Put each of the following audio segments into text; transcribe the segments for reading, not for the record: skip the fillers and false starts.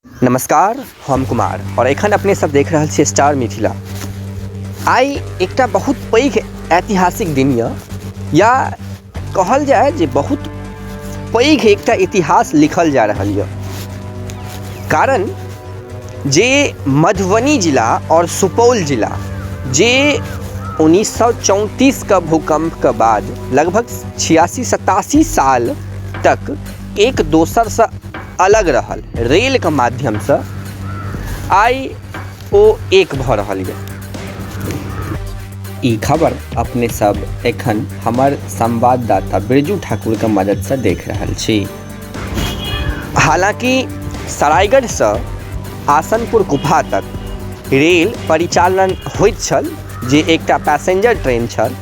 नमस्कार, हम कुमार और एखन अपने सब देख रहल छियै स्टार मिथिला। आइ एकटा बहुत पैघ ऐतिहासिक दिन या कहल जाए जे बहुत पैघ एकटा इतिहास लिखल जा रहल यऽ। कारण जे मधुबनी जिला और सुपौल जिला जे 1934 का भूकंप के बाद लगभग 86-87 साल तक एक दोसर से अलग रहल रेल के माध्यम से आइ ओ एक भऽ रहल यऽ। ई खबर अपने सब एखन हमर संवाददाता बिरजू ठाकुर के मदद से देख रहल छी। हालांकि सरायगढ़ से आसनपुर गुफा तक रेल परिचालन होइत छल जे एकटा पैसेंजर ट्रेन छल,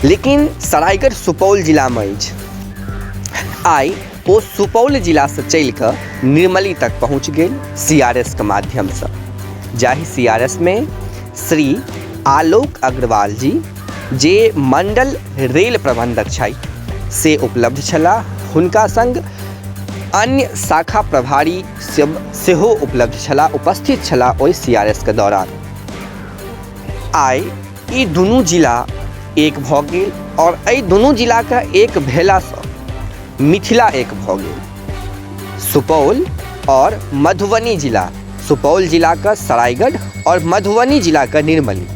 लेकिन सरायगढ़ सुपौल जिला में अछि। आइ ओ सुपौल जिला से चल कर निर्मली तक पहुँच गेल CRS के माध्यम से, जाहि CRS में श्री आलोक अग्रवाल जी जे मंडल रेल प्रबंधक छथि से उपलब्ध छलाह। हुनका संग अन्य शाखा प्रभारी सब सेहो उपलब्ध छलाह, उपस्थित छलाह ओहि CRS के दौरान। आइ ई दुनू जिला एक भऽ गेल और एहि दुनू जिला के एक भेला सँ मिथिला एक भऽ गेल। सुपौल और मधुबनी जिला, सुपौल जिला का सरायगढ़ और मधुबनी जिला का निर्मली।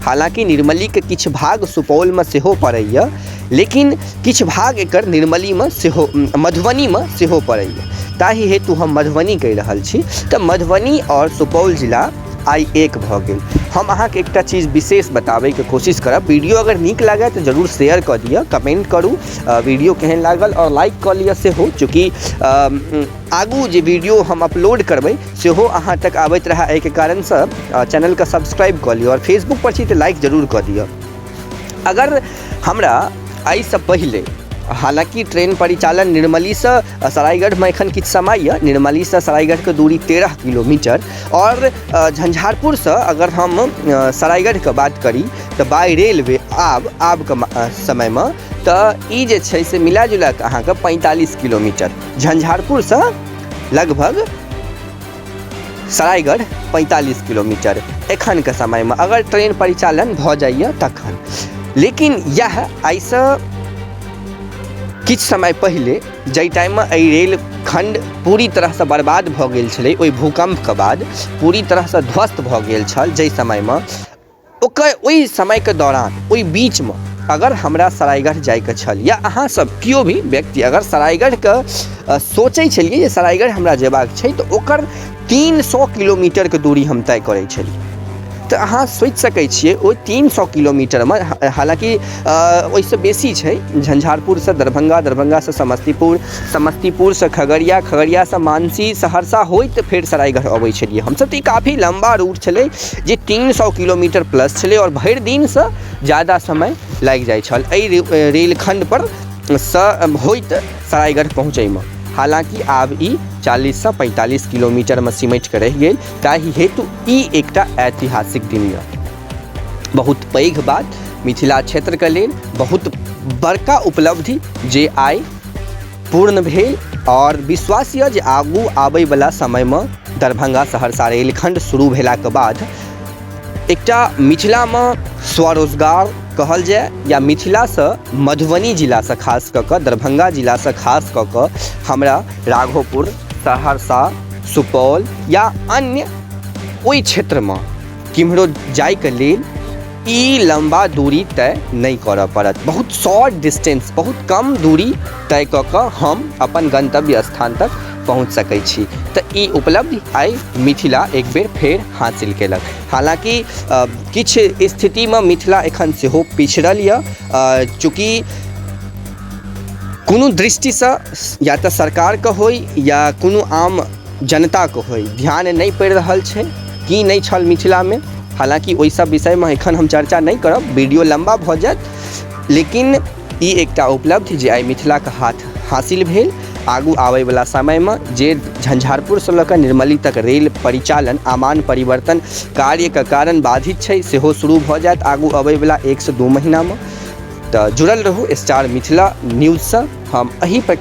हालांकि निर्मली के किछु भाग सुपौल में सेहो पड़ैया, लेकिन किछु भाग एकर निर्मली में सेहो मधुबनी में सेहो पड़ैया, ताहि हेतु हम मधुबनी कहि रहल छी। तऽ मधुबनी और सुपौल जिला आइ एक भऽ गेल। हम अहाँके एकटा चीज विशेष बताबै के कोशिश करब। वीडियो अगर नीक लागै तऽ जरूर शेयर कऽ दिअ, कमेंट करू वीडियो केहन लागल और लाइक कऽ लिअ सेहो, चूँकि आगू जे वीडियो हम अपलोड करबै सेहो अहाँ तक आबैत रहै। एहिके कारणसँ चैनल के सब्सक्राइब कऽ लिअ और फेसबुक पर छी तऽ लाइक जरूर कऽ दिअ। अगर हमरा एहिसँ पहिले, हालांकि ट्रेन परिचालन निर्मली से सरायगढ़ में एखन किछु समय यऽ, निर्मली से सरायगढ़ के दूरी 13 किलोमीटर और झंझारपुर से अगर हम सरायगढ़ के बात करी तो बाय रेलवे आब के समय में तऽ ई जे छै से मिला जुला के अहाँके 45 किलोमीटर, झंझारपुर से लगभग सरायगढ़ 45 किलोमीटर एखन के समय में अगर ट्रेन परिचालन भऽ जाइए तखन। लेकिन यह ऐसा किछु समय पहले जाहि टाइम में एहि रेल खंड पूरी तरह से बर्बाद भऽ गेल छलै, ओहि भूकंप के बाद पूरी तरह से ध्वस्त भऽ गेल छल, जाहि समय में ओहि समय के दौरान ओहि बीच में अगर हमरा सरायगढ़ जाइके छल या अहाँ सब केओ भी व्यक्ति अगर सरायगढ़ के सोचै छलिए जे सरायगढ़ हमरा जेबाक छै तऽ ओकर 300 किलोमीटर के दूरी हम तय करै छलिए। तऽ अहाँ सोचि सकै छियै ओहि 300 किलोमीटर में, हालांकि ओहिसँ बेसी छै, झंझारपुर से दरभंगा, दरभंगा से समस्तीपुर, समस्तीपुर से खगड़िया, खगड़िया से मानसी, सहरसा होइत फेर सरायगढ़ अबै छलिए हमसब। तऽ ई काफ़ी लंबा रूट छलै जे 300 किलोमीटर प्लस छलै और भरि दिन से ज़्यादा समय लागि जाइ छल एहि रेलखंड पर होइत सरायगढ़ पहुँचै में। हालांकि आब ई 40 से 45 किलोमीटर में सिमट के रहि गेल, ताहि हेतु ई एकटा ऐतिहासिक दिन यऽ। बहुत पैघ बात मिथिला क्षेत्र के लेल, बहुत बड़का उपलब्धि जे आइ पूर्ण भेल और विश्वास यऽ जे आगू आबै वाला समय में दरभंगा सहरसा रेलखंड शुरू भेला के बाद एकटा मिथिला में स्वरोजगार कहल जाए या मिथिला से मधुबनी जिला से खास कऽ कऽ, दरभंगा जिला से खास कऽ कऽ हमरा राघोपुर, सहरसा, सुपौल या अन्य ओहि क्षेत्र में किम्हरो जाय के लेल ई लंबा दूरी तय नहीं करऽ पड़त। बहुत शॉर्ट डिस्टेंस, बहुत कम दूरी तय कऽ कऽ हम अपन गंतव्य स्थान तक पहुँच सकै छी। तऽ ई उपलब्धि आइ मिथिला एक बेर फेर हासिल केलक। हालांकि किछु स्थिति में मिथिला एखन सेहो पिछड़ल यऽ, चूँकि कोनो दृष्टि से या तऽ सरकार के होइ या कोनो आम जनता के होइ ध्यान नहीं पड़ि रहल छै कि नहीं छल मिथिला में। हालांकि ओहि सब विषय में एखन हम चर्चा नहीं करब, वीडियो लंबा भऽ जायत। लेकिन ई एकटा उपलब्धि जे आइ मिथिला के हाथ हासिल भेल। आगू आबै वाला समय में जे झंझारपुर से लऽ कऽ निर्मली तक रेल परिचालन आमान परिवर्तन कार्य के कारण बाधित छै, सेहो शुरू भऽ जायत आगू आबै वाला 1 से 2 महीना में। तऽ जुड़ल रहू स्टार मिथिला न्यूज से। हम एही पर